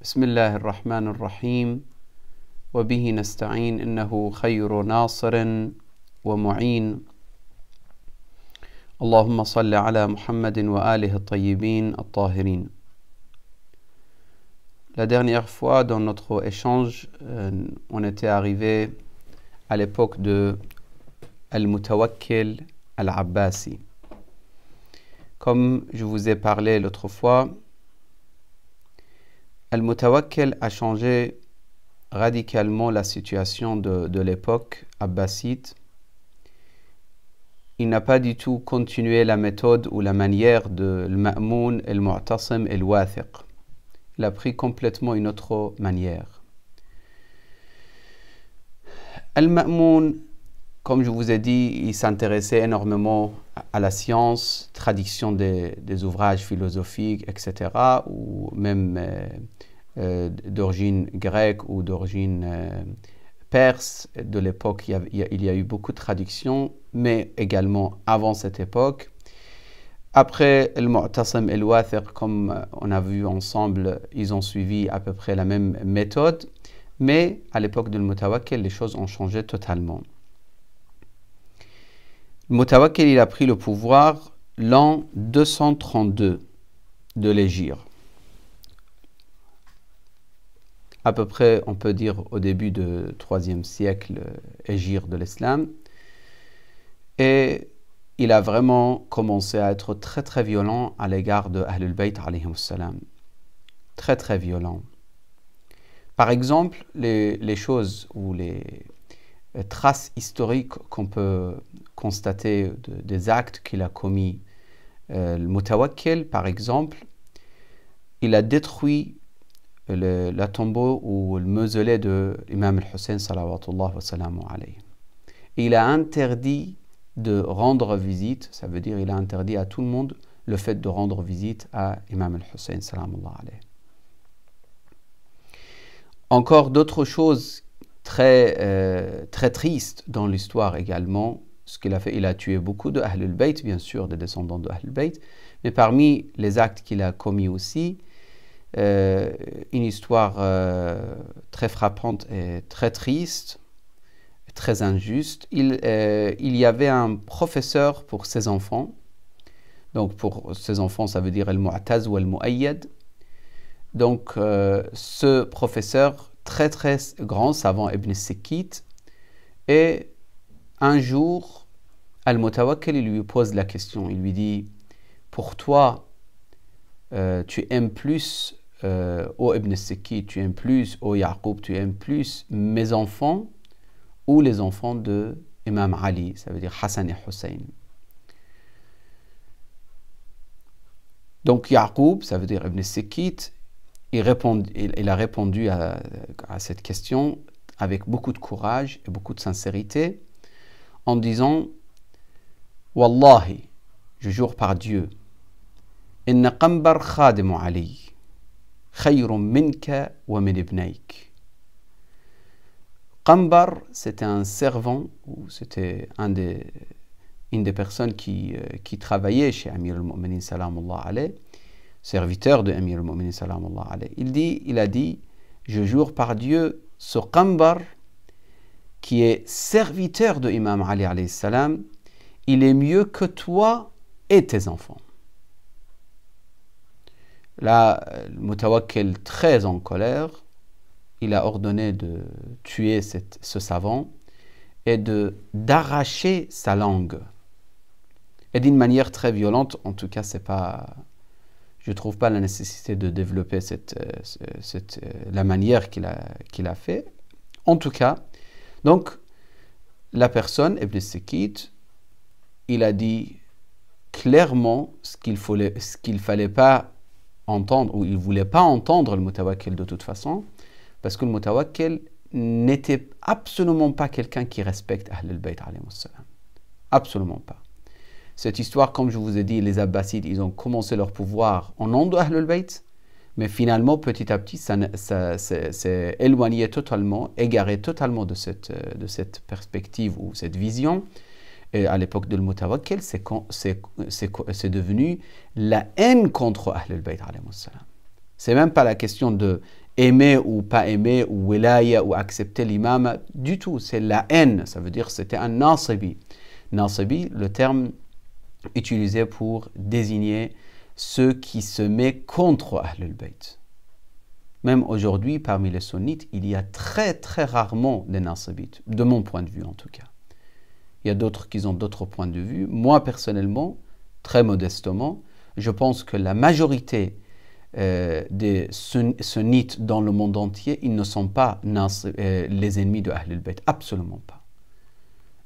بسم الله الرحمن الرحيم وبه نستعين إنه خير ناصر ومعين اللهم صل على محمد وآله الطيبين الطاهرين. La dernière fois dans notre échange, on était arrivé à l'époque de Al-Mutawakkil Al-Abbasi. Comme je vous ai parlé l'autre fois, Al-Mutawakkil a changé radicalement la situation de l'époque abbasside. Il n'a pas du tout continué la méthode ou la manière de Al-Ma'moun, Al-Mu'tasim et Al-Wathiq. Il a pris complètement une autre manière. Al-Ma'moun, comme je vous ai dit, il s'intéressait énormément à la science, traduction des ouvrages philosophiques, etc., ou même d'origine grecque ou d'origine perse. De l'époque, il y a eu beaucoup de traductions, mais également avant cette époque. Après, le Mu'tasim et le Wathiq, comme on a vu ensemble, ils ont suivi à peu près la même méthode, mais à l'époque de Mutawakkil, les choses ont changé totalement. Mutawakkil, il a pris le pouvoir l'an 232 de l'Hégire. À peu près, on peut dire au début du IIIe siècle Hégire de l'Islam. Et il a vraiment commencé à être très très violent à l'égard de Ahlul Bayt alayhimus salam. Très très violent. Par exemple, les choses ou les traces historiques qu'on peut constater des actes qu'il a commis. Le Mutawakkil, par exemple, il a détruit la tombeau ou le mausolée de l'imam al-Hussein salawatullah wa salamu alayhi. Il a interdit de rendre visite, ça veut dire il a interdit à tout le monde le fait de rendre visite à imam al-Hussein salamullah alayhi. Encore d'autres choses très triste dans l'histoire également. Ce qu'il a fait, il a tué beaucoup de Ahlul Bayt, bien sûr, des descendants de Ahlul Bayt, mais parmi les actes qu'il a commis aussi, une histoire très frappante et très triste, très injuste. Il y avait un professeur pour ses enfants. Donc pour ses enfants, ça veut dire Al-Mu'taz ou Al-Mu'ayyad. Donc ce professeur très très grand savant Ibn Sikit, et un jour Al-Mutawakkil lui pose la question, il lui dit: pour toi tu aimes plus ô Ibn Sikit, tu aimes plus ô Yaqub, tu aimes plus mes enfants ou les enfants de Imam Ali, ça veut dire Hassan et Hussein. Donc Yaqub, ça veut dire Ibn Sikit, il a répondu à cette question avec beaucoup de courage et beaucoup de sincérité en disant: Wallahi, je jure par Dieu, Inna Qambar khadimu Ali, khayrun minka wa min ibnayk. Qambar, c'était un servant, ou c'était une des personnes qui travaillait chez Amir al-Mu'minin salamullah alayhi, serviteur de Amir al-Mu'minin salamullah alayhi. Il a dit, je jure par Dieu, ce Qambar, qui est serviteur de Imam Ali alayhi salam, il est mieux que toi et tes enfants. Là, le Mutawakkil, très en colère, il a ordonné de tuer ce savant et d'arracher sa langue. Et d'une manière très violente, en tout cas, je ne trouve pas la nécessité de développer la manière qu'il a fait. En tout cas, donc, la personne, Ibn Sikit, il a dit clairement ce qu'il fallait pas entendre, ou il ne voulait pas entendre le Mutawakkil de toute façon, parce que le Mutawakkil n'était absolument pas quelqu'un qui respecte Ahlul Bayt alayhimus salam. Absolument pas. Cette histoire, comme je vous ai dit, les Abbasides, ils ont commencé leur pouvoir en nom de Ahlul Bayt, mais finalement, petit à petit, ça s'est éloigné totalement, égaré totalement de cette perspective ou cette vision. Et à l'époque de Mutawakkil, c'est devenu la haine contre Ahlul Bayt alayhimus salam. C'est même pas la question de aimer ou pas aimer, ou wilaya, ou accepter l'imam, du tout. C'est la haine, ça veut dire que c'était un nasibi. Nasibi, le terme utilisé pour désigner ceux qui se mettent contre Ahlul Bayt. Même aujourd'hui, parmi les sunnites, il y a très très rarement des nasibites, de mon point de vue en tout cas. Il y a d'autres qui ont d'autres points de vue. Moi, personnellement, très modestement, je pense que la majorité des sunnites dans le monde entier, ils ne sont pas les ennemis de Ahlul Bayt, absolument pas.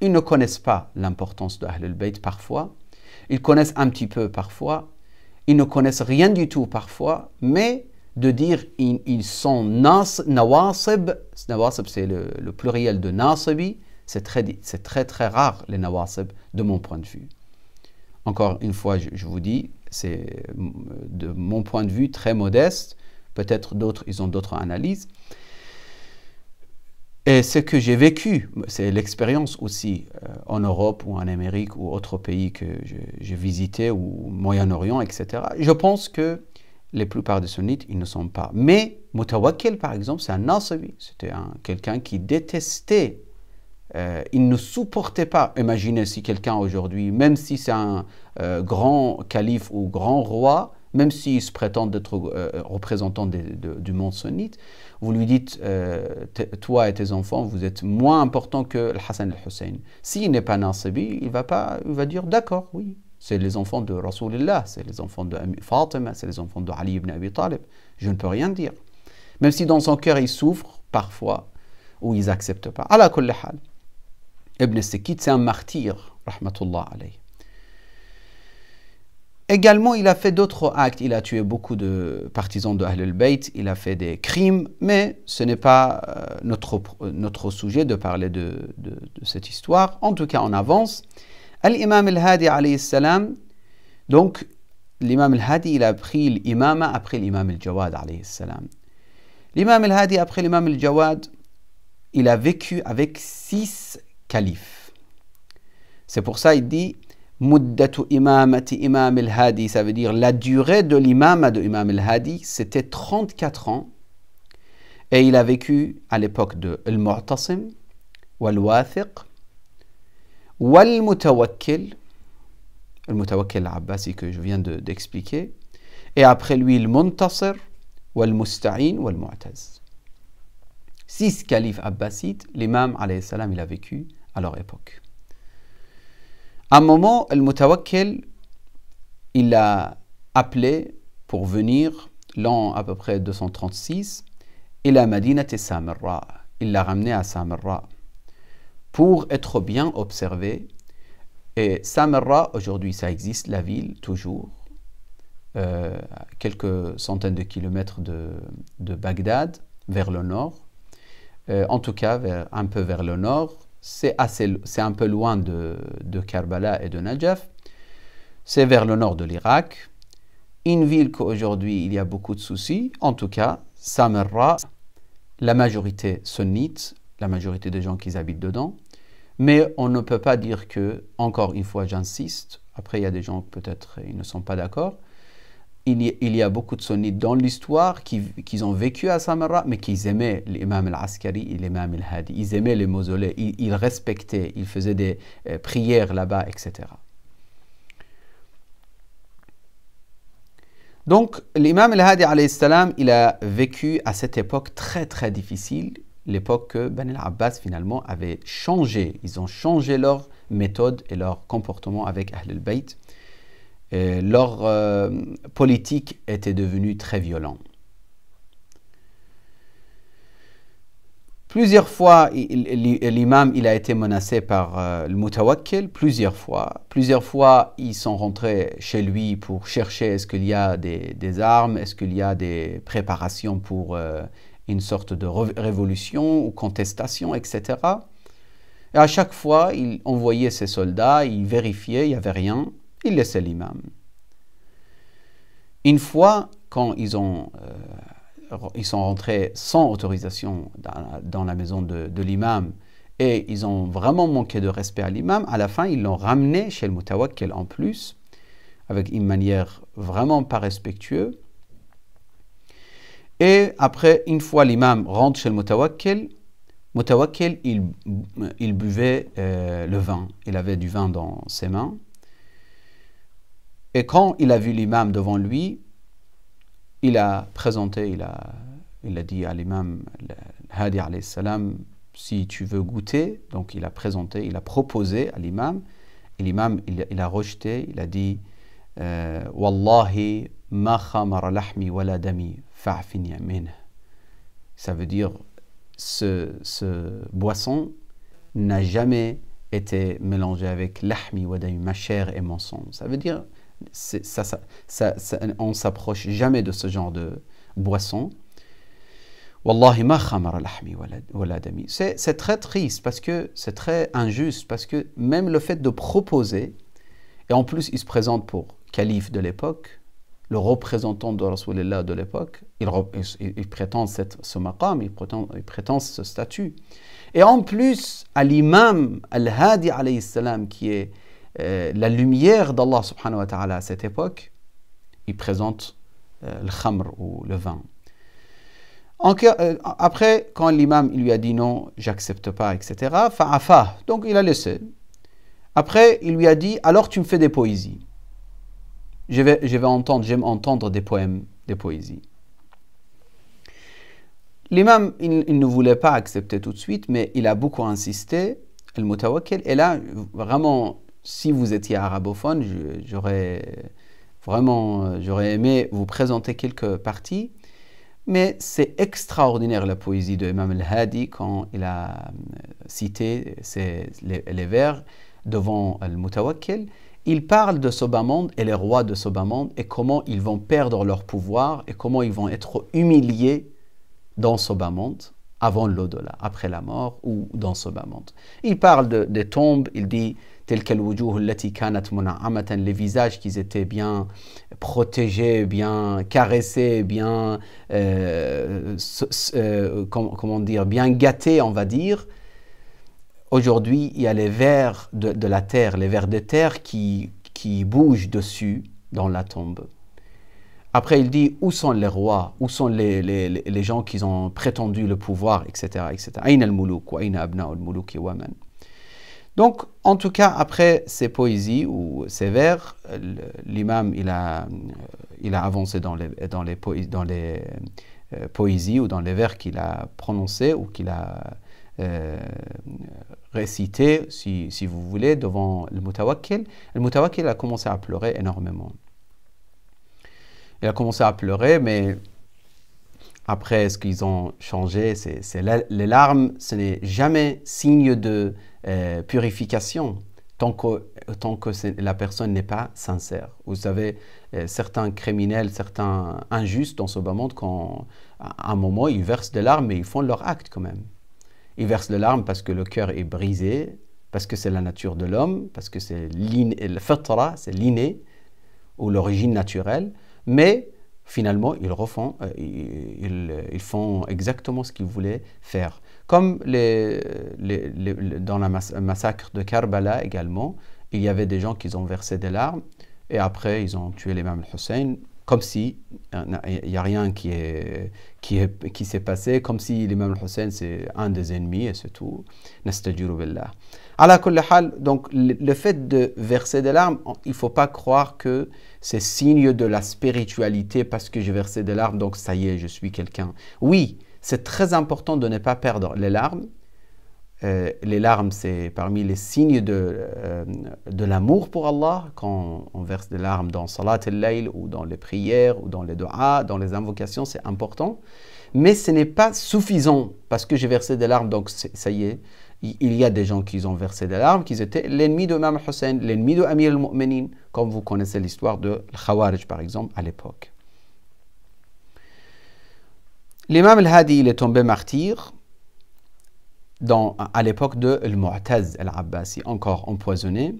Ils ne connaissent pas l'importance de Ahlul Bayt parfois, ils connaissent un petit peu parfois, ils ne connaissent rien du tout parfois, mais de dire ils sont nawasib, nawasib c'est le pluriel de nasibi, c'est très très rare les nawasib de mon point de vue. Encore une fois, je vous dis, c'est de mon point de vue très modeste, peut-être d'autres, ils ont d'autres analyses. Et ce que j'ai vécu, c'est l'expérience aussi en Europe ou en Amérique ou autres pays que j'ai visités, ou Moyen-Orient, etc. Je pense que la plupart des sunnites, ils ne sont pas. Mais Mutawakkil, par exemple, c'est un nasibi. C'était quelqu'un qui détestait, il ne supportait pas. Imaginez si quelqu'un aujourd'hui, même si c'est un grand calife ou grand roi, même s'il se prétend d'être représentant du monde sunnite, vous lui dites, toi et tes enfants, vous êtes moins importants que Hassan al-Hussein. S'il n'est pas nasibi, il va dire, d'accord, oui, c'est les enfants de Rasulullah, c'est les enfants de Fatima, c'est les enfants de Ali ibn Abi Talib. Je ne peux rien dire. Même si dans son cœur, il souffre parfois, ou ils n'acceptent pas. Ala kulli hal. Ibn Sikit, c'est un martyr, rahmatullah alayh. Également, il a fait d'autres actes. Il a tué beaucoup de partisans de Ahlul Bayt. Il a fait des crimes, mais ce n'est pas notre sujet de parler de cette histoire. En tout cas, on avance. L'imam al-Hadi alayhi salam, donc l'imam al-Hadi, il a pris l'imama après l'imam al-Jawad alayhi salam. L'imam al-Hadi après l'imam al-Jawad, il a vécu avec 6 califes. C'est pour ça il dit Muddatu imamati imam al-Hadi, ça veut dire la durée de l'imama de imam al-Hadi, c'était 34 ans. Et il a vécu à l'époque de al-Mu'tasim, wal-Wathiq, wal-Mutawakkil, al-Mutawakkil al-Abbasi que je viens d'expliquer, et après lui al-Muntasir, wal-Musta'in, wal-Mu'taz. 6 califes abbasites, l'imam alayhi salam, il a vécu à leur époque. À un moment, Al-Mutawakkil, il l'a appelé pour venir, l'an à peu près 236, il a Madinat et Samarra. Il l'a ramené à Samarra pour être bien observé. Et Samarra, aujourd'hui, ça existe, la ville, toujours, quelques centaines de kilomètres de Bagdad, vers le nord. En tout cas, un peu vers le nord. C'est un peu loin de Karbala et de Najaf. C'est vers le nord de l'Irak. Une ville qu'aujourd'hui, il y a beaucoup de soucis. En tout cas, Samarra, la majorité sunnite, la majorité des gens qui habitent dedans. Mais on ne peut pas dire que, encore une fois, j'insiste, après il y a des gens peut-être ils ne sont pas d'accord, il y a beaucoup de sunnites dans l'histoire qui ont vécu à Samarra, mais qui aimaient l'imam al-Askari et l'imam al-Hadi. Ils aimaient les mausolées, ils respectaient, ils faisaient des prières là-bas, etc. Donc, l'imam al-Hadi, alayhi salam, il a vécu à cette époque très très difficile, l'époque que Bani al-Abbas finalement avait changé. Ils ont changé leur méthode et leur comportement avec Ahlul Bayt. Leur politique était devenue très violente. Plusieurs fois, l'imam il a été menacé par le Mutawakkil, plusieurs fois. Plusieurs fois, ils sont rentrés chez lui pour chercher est-ce qu'il y a des armes, est-ce qu'il y a des préparations pour une sorte de révolution ou contestation, etc. Et à chaque fois, il envoyait ses soldats, il vérifiait, il n'y avait rien. Il laissait l'imam. Une fois, quand ils sont rentrés sans autorisation dans la maison de l'imam et ils ont vraiment manqué de respect à l'imam, à la fin, ils l'ont ramené chez le Mutawakkil en plus, avec une manière vraiment pas respectueuse. Et après, une fois l'imam rentre chez le Mutawakkil, il buvait le vin. Il avait du vin dans ses mains. Et quand il a vu l'imam devant lui, il a présenté, il a dit à l'imam Hadi alayhi salam, si tu veux goûter, donc il a présenté, il a proposé à l'imam, et l'imam il a rejeté, il a dit Wallahi ma khamara lahmi wala dami fa'fin yamin. Ça veut dire ce boisson n'a jamais été mélangé avec lahmi wa dami, ma chair et mon sang. Ça veut dire on s'approche jamais de ce genre de boisson. Wallahi ma khamara lahmi wala dami. C'est très triste parce que c'est très injuste parce que même le fait de proposer, et en plus il se présente pour calife de l'époque, le représentant de Rasulullah de l'époque, il prétend ce maqam, il prétend ce statut. Et en plus, à l'imam al-Hadi alayhi salam, qui est la lumière d'Allah subhanahu wa ta'ala à cette époque, il présente le khamr ou le vin. Après, quand l'imam il lui a dit non, j'accepte pas, etc., fa'afa, donc il a laissé. Après, il lui a dit, alors tu me fais des poésies. J'aime entendre des poèmes, des poésies. L'imam, il ne voulait pas accepter tout de suite, mais il a beaucoup insisté, le Mutawakkil. Et là, vraiment, si vous étiez arabophone, j'aurais aimé vous présenter quelques parties. Mais c'est extraordinaire la poésie de Imam al-Hadi quand il a cité les vers devant le Mutawakkil. Il parle de ce bas monde et les rois de ce bas monde et comment ils vont perdre leur pouvoir et comment ils vont être humiliés dans ce bas monde avant l'au-delà, après la mort ou dans ce bas monde. Il parle des tombes, il dit les visages qui étaient bien protégés, bien caressés, bien comment dire, bien gâtés, on va dire. Aujourd'hui, il y a les vers de la terre, les vers de terre qui bougent dessus dans la tombe. Après, il dit où sont les rois, où sont les gens qui ont prétendu le pouvoir, etc. Aïna al-muluk wa aïna abna al-muluk wa man. Donc, en tout cas, après ces poésies ou ces vers, l'imam il a avancé dans les poésies ou dans les vers qu'il a prononcés ou qu'il a récité, si vous voulez, devant le Mutawakkil. Le Mutawakkil a commencé à pleurer énormément. Il a commencé à pleurer, mais après, ce qu'ils ont changé, les larmes, ce n'est jamais signe de purification, tant que la personne n'est pas sincère. Vous savez, certains criminels, certains injustes dans ce bas monde, quand à un moment, ils versent des larmes, mais ils font leur acte quand même. Ils versent des larmes parce que le cœur est brisé, parce que c'est la nature de l'homme, parce que c'est le fatra, c'est l'inné, ou l'origine naturelle, mais finalement, ils font exactement ce qu'ils voulaient faire. Comme dans le massacre de Karbala également, il y avait des gens qui ont versé des larmes, et après, ils ont tué l'imam al-Hussein, comme si il n'y a rien qui s'est passé, comme si l'imam al-Hussein c'est un des ennemis et c'est tout. Nastajiru billah. Ala kulli hal, donc le fait de verser des larmes, il ne faut pas croire que c'est signe de la spiritualité parce que j'ai versé des larmes, donc ça y est, je suis quelqu'un. Oui, c'est très important de ne pas perdre les larmes. Les larmes, c'est parmi les signes de l'amour pour Allah. Quand on verse des larmes dans Salat al-Layl ou dans les prières ou dans les du'as, dans les invocations, c'est important. Mais ce n'est pas suffisant parce que j'ai versé des larmes, donc ça y est. Il y a des gens qui ont versé des larmes, qui étaient l'ennemi de Imam Hussein, l'ennemi de Amir al-Mu'minin, comme vous connaissez l'histoire de Khawarij par exemple à l'époque. L'imam al-Hadi, il est tombé martyr à l'époque de Al-Mu'taz al-Abbasi, encore empoisonné.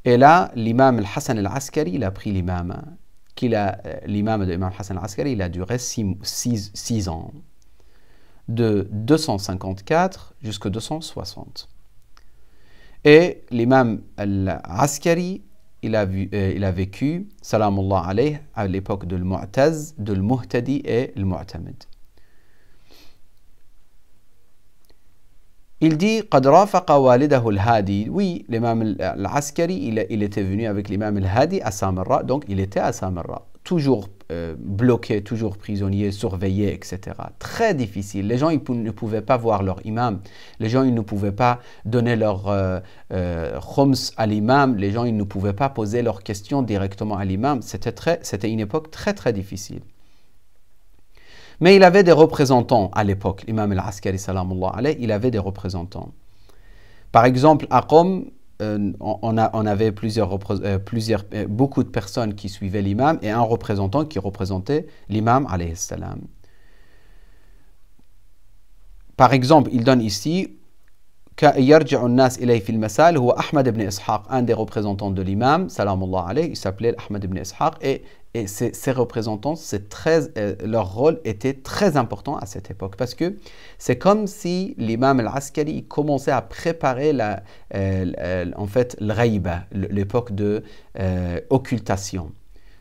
Et là, l'imam al-Hassan al-Askari, il a pris l'imam. L'imam de l'imam Hassan al-Askari, il a duré 6 ans. De 254 jusqu'à 260. Et l'imam al-Askari, il a vécu, salamullah alayh, à l'époque de l'Mu'taz, de l'Muhtadi et l'Mu'tamid. Il dit قد رافق والده الهادي. Oui, l'imam al-Askari, il était venu avec l'imam al-Hadi à Samarra, donc il était à Samarra, toujours bloqué, toujours prisonnier, surveillé, etc. Très difficile. Les gens ils ne pouvaient pas voir leur imam, les gens ils ne pouvaient pas donner leur khums à l'imam, les gens ils ne pouvaient pas poser leurs questions directement à l'imam. C'était une époque très très difficile. Mais il avait des représentants à l'époque, l'imam al-Askari, salamullah alayh, il avait des représentants. Par exemple, à Qom, on avait beaucoup de personnes qui suivaient l'imam et un représentant qui représentait l'imam alayhi salam. Par exemple, il donne ici يرجع الناس إليه في المسال هو أحمد بن إسحاق, un des représentants de l'imam, salamullah alayh, il s'appelait Ahmad ibn Ishaq, et ces représentants, leur rôle était très important à cette époque, parce que c'est comme si l'imam al-Askari commençait à préparer en fait l'ghayba, l'époque de occultation.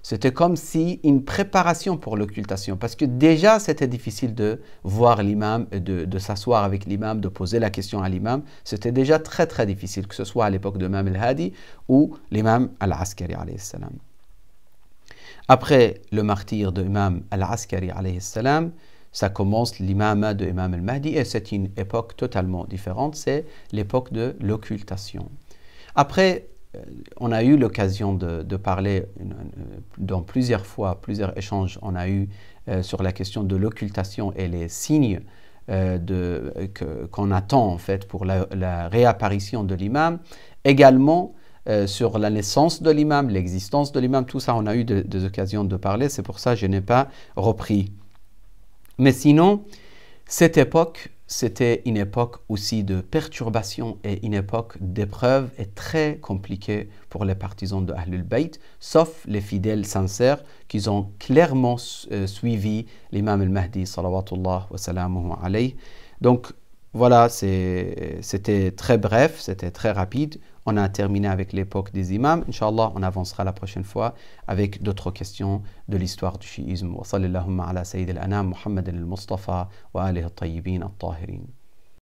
C'était comme si une préparation pour l'occultation, parce que déjà c'était difficile de voir l'imam, de s'asseoir avec l'imam, de poser la question à l'imam. C'était déjà très très difficile, que ce soit à l'époque de l'imam al-Hadi ou l'imam al-Askari alayhi salam. Après le martyre de l'imam al-Askari alayhi salam, ça commence l'imama de l'imam al-Mahdi, et c'est une époque totalement différente, c'est l'époque de l'occultation. Après, on a eu l'occasion de parler dans plusieurs échanges, on a eu sur la question de l'occultation et les signes qu'on attend en fait pour la réapparition de l'imam. Également sur la naissance de l'imam, l'existence de l'imam, tout ça on a eu des occasions de parler, c'est pour ça que je n'ai pas repris. Mais sinon, cette époque, c'était une époque aussi de perturbation et une époque d'épreuve et très compliquée pour les partisans de Ahlul Bayt, sauf les fidèles sincères qui ont clairement suivi l'imam al-Mahdi salawatullah wa salamuhu alayh. Donc voilà, c'était très bref, c'était très rapide. On a terminé avec l'époque des imams. Inch'Allah, on avancera la prochaine fois avec d'autres questions de l'histoire du chiisme. Wa sallallahu ala sayyid al-anam Muhammad al-Mustafa wa alihi al-tayyibin al-tahirin.